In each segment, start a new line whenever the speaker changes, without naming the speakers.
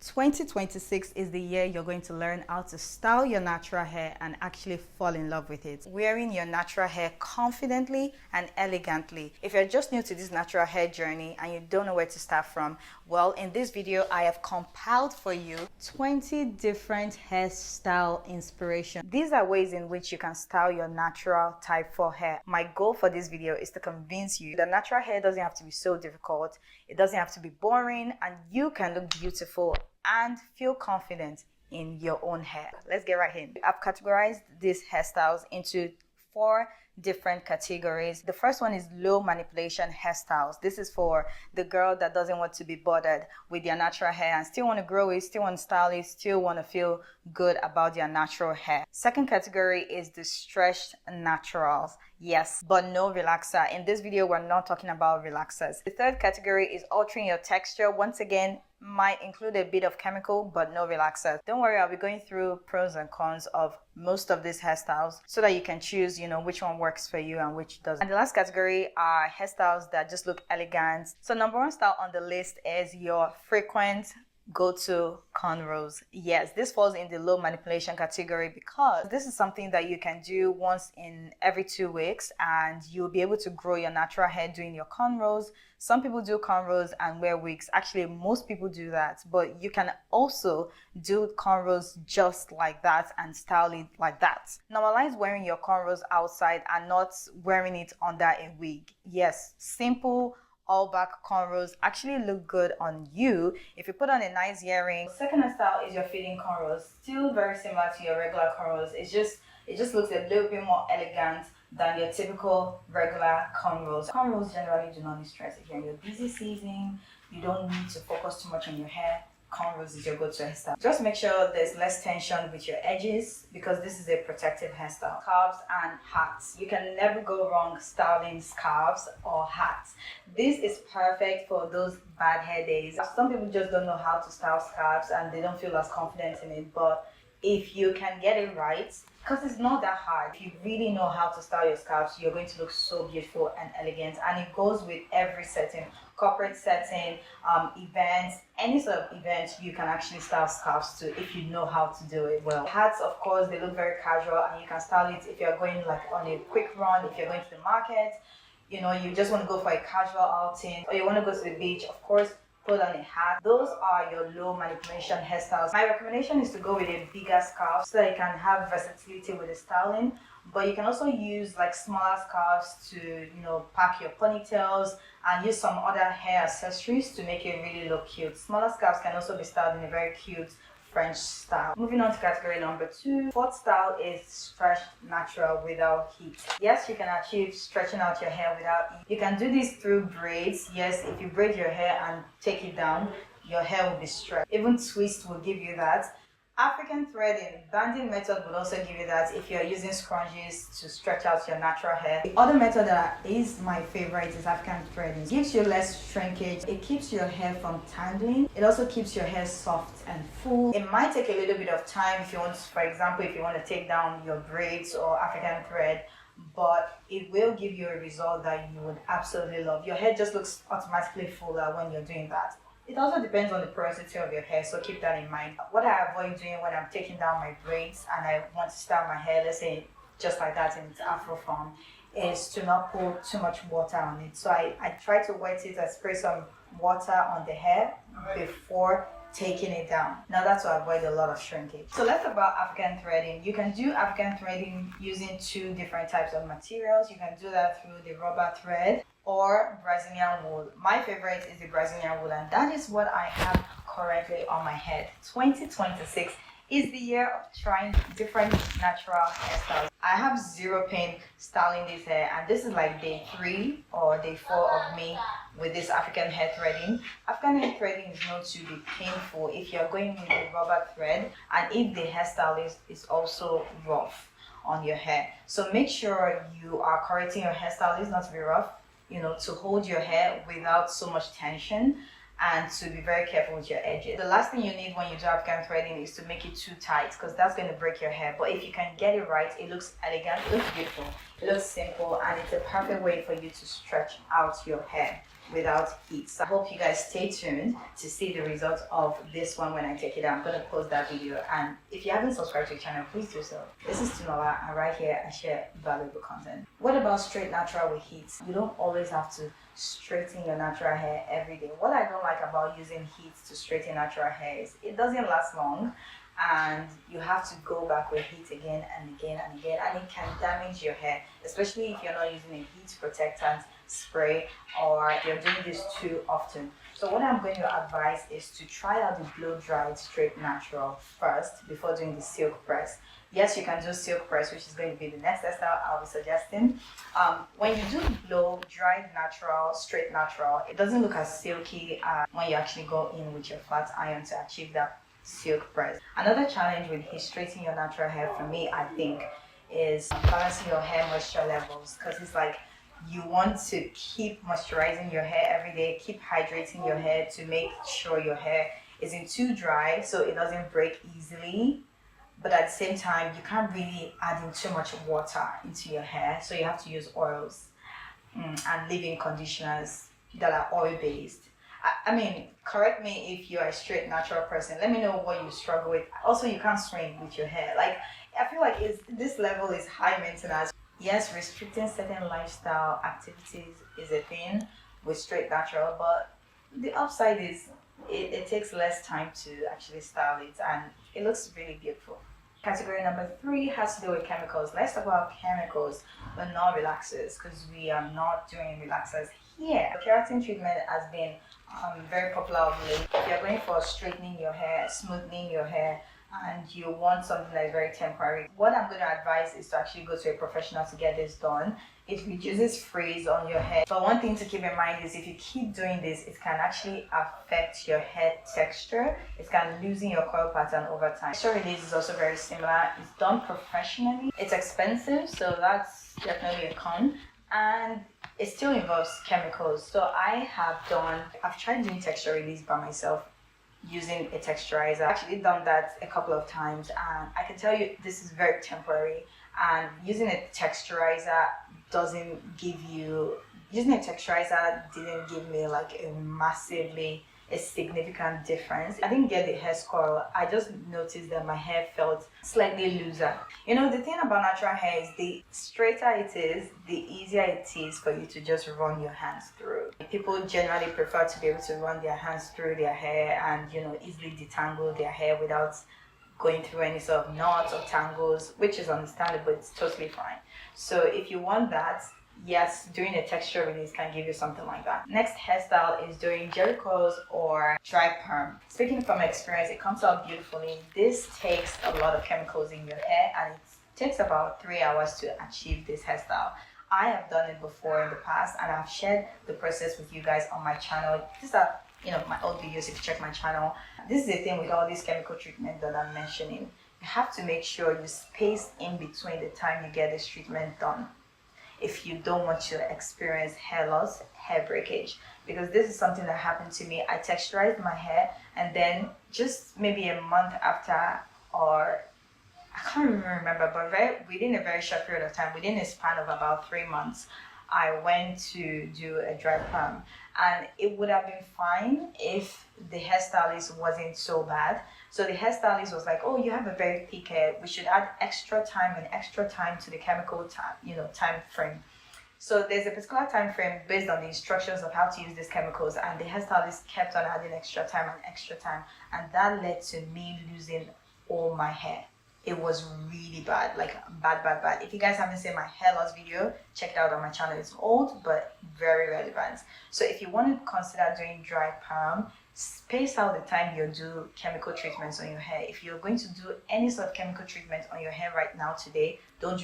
2026 is the year you're going to learn how to style your natural hair and actually fall in love with it. Wearing your natural hair confidently and elegantly. If you're just new to this natural hair journey and you don't know where to start from, well, in this video, I have compiled for you 20 different hairstyle inspiration. These are ways in which you can style your natural type 4 hair. My goal for this video is to convince you that natural hair doesn't have to be so difficult. It doesn't have to be boring, and you can look beautiful and feel confident in your own hair. Let's get right in. I've categorized these hairstyles into 4 different categories. The first one is low manipulation hairstyles. This is for the girl that doesn't want to be bothered with their natural hair and still want to grow it, still want to style it, still want to feel good about their natural hair. Second category is the stretched naturals. Yes, but no relaxer. In this video, we're not talking about relaxers. The third category is altering your texture. Once again, might include a bit of chemical, but no relaxer. Don't worry, I'll be going through pros and cons of most of these hairstyles so that you can choose, which one works for you and which doesn't. And the last category are hairstyles that just look elegant. So number 1 style on the list is your frequent go-to cornrows. Yes, this falls in the low manipulation category because this is something that you can do once in every 2 weeks and you'll be able to grow your natural hair doing your cornrows. Some people do cornrows and wear wigs. Actually, most people do that, but you can also do cornrows just like that and style it like that. Normalize wearing your cornrows outside and not wearing it under a wig. Yes, simple all back cornrows actually look good on you if you put on a nice earring. Second style is your fading cornrows. Still very similar to your regular cornrows. It just looks a little bit more elegant than your typical regular cornrows. Cornrows generally do not need stress. If you're in your busy season, you don't need to focus too much on your hair. Cornrows is your go-to hairstyle. Just make sure there's less tension with your edges because this is a protective hairstyle. Scarves and hats. You can never go wrong styling scarves or hats. This is perfect for those bad hair days. Some people just don't know how to style scarves and they don't feel as confident in it, but if you can get it right, because it's not that hard. If you really know how to style your scarves, you're going to look so beautiful and elegant, and it goes with every setting. Corporate setting, events, any sort of event, you can actually style scarves too if you know how to do it well. Hats, of course, they look very casual and you can style it if you're going like on a quick run, if you're going to the market, you just want to go for a casual outing, or you want to go to the beach, of course, put on a hat. Those are your low manipulation hairstyles. My recommendation is to go with a bigger scarf so that you can have versatility with the styling, but you can also use like smaller scarves to pack your ponytails and use some other hair accessories to make it really look cute. Smaller scarves can also be styled in a very cute French style. Moving on to category number 2. Fourth style is stretched natural without heat. Yes, you can achieve stretching out your hair without heat. You can do this through braids. Yes, if you braid your hair and take it down, your hair will be stretched. Even twist will give you that. African threading, banding method will also give you that if you're using scrunchies to stretch out your natural hair. The other method that is my favorite is African threading. It gives you less shrinkage. It keeps your hair from tangling. It also keeps your hair soft and full. It might take a little bit of time if you want, for example, if you want to take down your braids or African thread, but it will give you a result that you would absolutely love. Your hair just looks automatically fuller when you're doing that. It also depends on the porosity of your hair, so keep that in mind. What I avoid doing when I'm taking down my braids and I want to style my hair, let's say just like that in its afro form, is to not pour too much water on it. So I try to wet it, I spray some water on the hair before taking it down. Now that's to avoid a lot of shrinkage. So let's talk about African threading. You can do African threading using 2 different types of materials. You can do that through the rubber thread or Brazilian wool. My favorite is the Brazilian wool, and that is what I have currently on my head. 2026 is the year of trying different natural hairstyles. I have zero pain styling this hair, and this is like day 3 or day 4 of me with this African hair threading. African hair threading is known to be painful if you're going with a rubber thread and if the hairstyle is also rough on your hair. So make sure you are correcting your hairstylist not to be rough, to hold your hair without so much tension, and to be very careful with your edges. The last thing you need when you do African threading is to make it too tight because that's going to break your hair. But if you can get it right, it looks elegant, it looks beautiful. It looks simple and it's a perfect way for you to stretch out your hair without heat. So I hope you guys stay tuned to see the results of this one when I take it out. I'm going to post that video, and if you haven't subscribed to the channel, please do so. This is ThisisTinuola, and right here I share valuable content. What about straight natural with heat? You don't always have to straighten your natural hair every day. What I don't like about using heat to straighten natural hair is it doesn't last long, and you have to go back with heat again and again and again, and it can damage your hair, especially if you're not using a heat protectant spray or you're doing this too often. So what I'm going to advise is to try out the blow dried straight natural first before doing the silk press. Yes, you can do silk press, which is going to be the next hairstyle I'll be suggesting. When you do blow dried natural, straight natural, it doesn't look as silky when you actually go in with your flat iron to achieve that silk press. Another challenge with heat straightening your natural hair for me, I think, is balancing your hair moisture levels, because it's like you want to keep moisturizing your hair every day, keep hydrating your hair to make sure your hair isn't too dry so it doesn't break easily, but at the same time you can't really add in too much water into your hair, so you have to use oils and leave-in conditioners that are oil based. I mean, correct me if you're a straight natural person. Let me know what you struggle with. Also, you can't swing with your hair. Like, I feel like this level is high maintenance. Yes, restricting certain lifestyle activities is a thing with straight natural, but the upside is it takes less time to actually style it, and it looks really beautiful. Category number 3 has to do with chemicals. Let's talk about chemicals, but not relaxers, because we are not doing relaxers here. Keratin treatment has been very popular of late. If you're going for straightening your hair, smoothing your hair, and you want something that is very temporary, what I'm going to advise is to actually go to a professional to get this done. It reduces frizz on your hair. But one thing to keep in mind is if you keep doing this, it can actually affect your hair texture. It can loosen your coil pattern over time. Texture release is also very similar. It's done professionally. It's expensive, so that's definitely a con. And it still involves chemicals. So I've tried doing texture release by myself using a texturizer. I've actually done that a couple of times, and I can tell you this is very temporary, and using a texturizer didn't give me like a significant difference. I didn't get the hair curl. I just noticed that my hair felt slightly looser. You know, the thing about natural hair is the straighter it is, the easier it is for you to just run your hands through. People generally prefer to be able to run their hands through their hair and, you know, easily detangle their hair without going through any sort of knots or tangles, which is understandable. It's totally fine. So if you want that, yes, doing a texture release can give you something like that. Next hairstyle is doing jerry coils or dry perm. Speaking from experience, it comes out beautifully. This takes a lot of chemicals in your hair, and it takes about 3 hours to achieve this hairstyle. I have done it before in the past, and I've shared the process with you guys on my channel. These are, you know, my old videos if you check my channel. This is the thing with all these chemical treatment that I'm mentioning. You have to make sure you space in between the time you get this treatment done, if you don't want to experience hair loss, hair breakage. Because this is something that happened to me. I texturized my hair, and then just maybe a month after, or I can't even remember, but within a very short period of time, within a span of about 3 months, I went to do a dry perm. And it would have been fine if the hairstylist wasn't so bad. So the hairstylist was like, oh, you have a very thick hair. We should add extra time to the chemical time frame. So there's a particular time frame based on the instructions of how to use these chemicals, and the hairstylist kept on adding extra time, and that led to me losing all my hair. It was really bad, like bad. If you guys haven't seen my hair loss video, check it out on my channel. It's old, but very relevant. So if you want to consider doing dry perm, space out the time you do chemical treatments on your hair. If you're going to do any sort of chemical treatment on your hair right now today, don't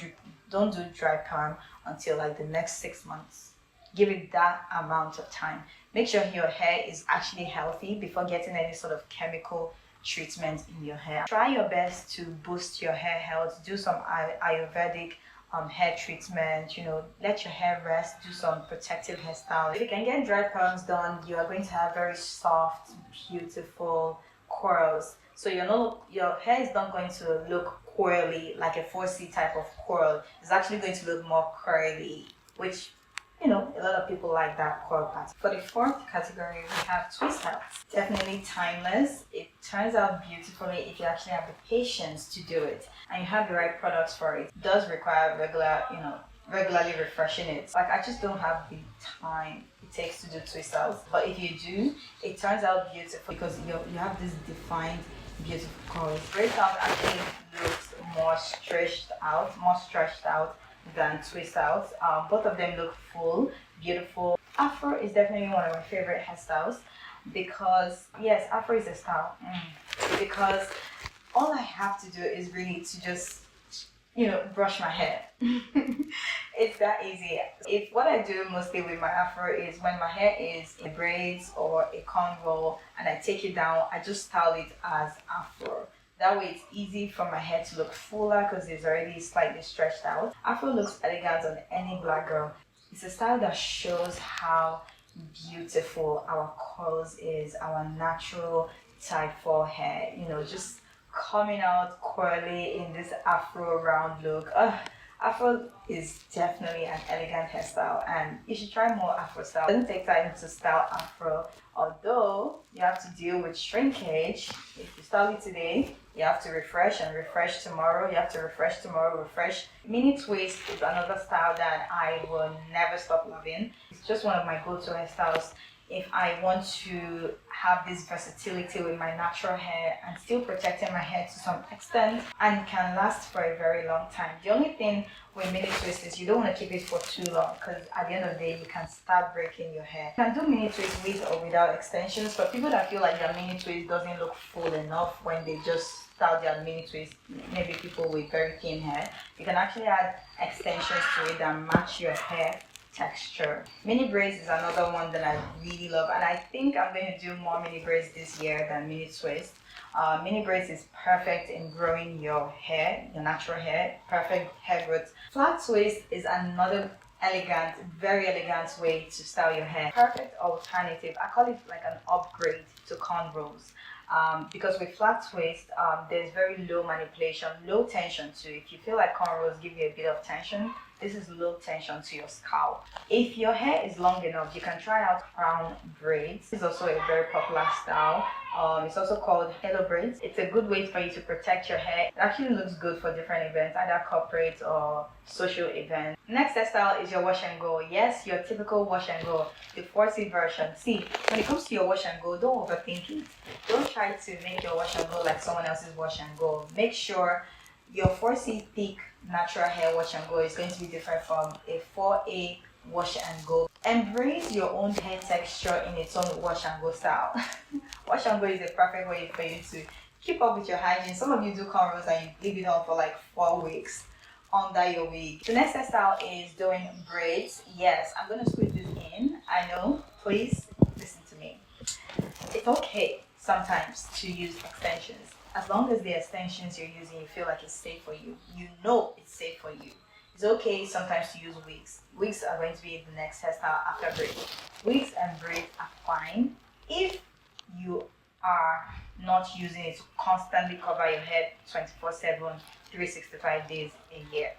do dry perm until like the next 6 months. Give it that amount of time. Make sure your hair is actually healthy before getting any sort of chemical treatment in your hair. Try your best to boost your hair health. Do some Ayurvedic hair treatment, you know, let your hair rest, do some protective hairstyles. If you can get dry perms done, you are going to have very soft, beautiful, curls. So your hair is not going to look curly like a 4C type of curl. It's actually going to look more curly, which a lot of people like that curl pattern. For the fourth category, we have twist outs. Definitely timeless. It turns out beautifully if you actually have the patience to do it and you have the right products for it. It does require regularly refreshing it. Like, I just don't have the time it takes to do twist outs, but if you do, it turns out beautiful because you have this defined beautiful curls. Braid out actually looks more stretched out than twist out. Both of them look full, beautiful. Afro is definitely one of my favorite hairstyles because, yes, Afro is a style. Because all I have to do is really to just, brush my hair. It's that easy. If what I do mostly with my Afro is when my hair is in braids or a cornrow and I take it down, I just style it as Afro. That way it's easy for my hair to look fuller because it's already slightly stretched out. Afro looks elegant on any black girl. It's a style that shows how beautiful our curls is, our natural type 4 hair, just coming out curly in this Afro round look. Afro is definitely an elegant hairstyle and you should try more Afro style. It doesn't take time to style Afro, although you have to deal with shrinkage. If you style it today, you have to refresh and refresh tomorrow. You have to refresh tomorrow, refresh. Mini twist is another style that I will never stop loving. It's just one of my go-to hairstyles if I want to have this versatility with my natural hair and still protecting my hair to some extent and can last for a very long time. The only thing with mini twist is you don't want to keep it for too long because at the end of the day you can start breaking your hair. You can do mini twist with or without extensions, but people that feel like their mini twist doesn't look full enough when they just style their mini twist, maybe people with very thin hair, you can actually add extensions to it that match your hair texture. Mini braids is another one that I really love and I think I'm going to do more mini braids this year than mini twist. Mini braids is perfect in growing your hair, your natural hair, perfect hair growth. Flat twist is another elegant, very elegant way to style your hair. Perfect alternative. I call it like an upgrade to cornrows. Because with flat twist, there's very low manipulation, low tension too. If you feel like cornrows give you a bit of tension, this is low tension to your scalp. If your hair is long enough, you can try out crown braids. This is also a very popular style. It's also called halo braids. It's a good way for you to protect your hair. It actually looks good for different events, either corporate or social events. Next hairstyle is your wash and go. Yes, your typical wash and go, the 4C version. See, when it comes to your wash and go, don't overthink it. Don't try to make your wash and go like someone else's wash and go. Make sure your 4C thick natural hair wash and go is going to be different from a 4A wash and go. Embrace your own hair texture in its own wash and go style. Wash and go is a perfect way for you to keep up with your hygiene. Some of you do cornrows and you leave it on for like 4 weeks under your wig. The next hairstyle is doing braids. Yes, I'm going to squeeze this in. I know, please listen to me. It's okay sometimes to use extensions. As long as the extensions you're using you feel like it's safe for you, it's safe for you. It's okay sometimes to use wigs. Wigs are going to be the next hairstyle after braids. Wigs and braids are fine if you are not using it to constantly cover your head 24/7, 365 days a year.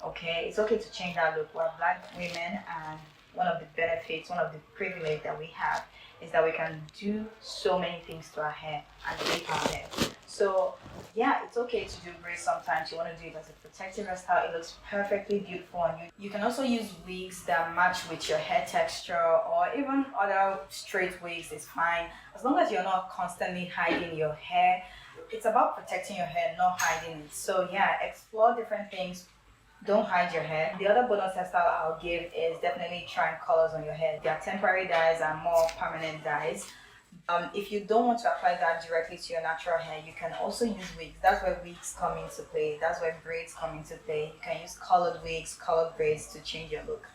Okay, it's okay to change that look. We're black women and one of the benefits, one of the privilege that we have is that we can do so many things to our hair and make our hair. So yeah, it's okay to do braids sometimes. You want to do it as a protective hairstyle. It looks perfectly beautiful on you. You can also use wigs that match with your hair texture or even other straight wigs is fine. As long as you're not constantly hiding your hair. It's about protecting your hair, not hiding it. So yeah, explore different things. Don't hide your hair. The other bonus hairstyle I'll give is definitely trying colors on your hair. There are temporary dyes and more permanent dyes. If you don't want to apply that directly to your natural hair, you can also use wigs. That's where wigs come into play. That's where braids come into play. You can use colored wigs, colored braids to change your look.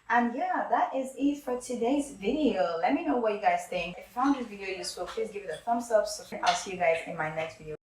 And yeah, that is it for today's video. Let me know what you guys think. If you found this video useful, please give it a thumbs up. So I'll see you guys in my next video.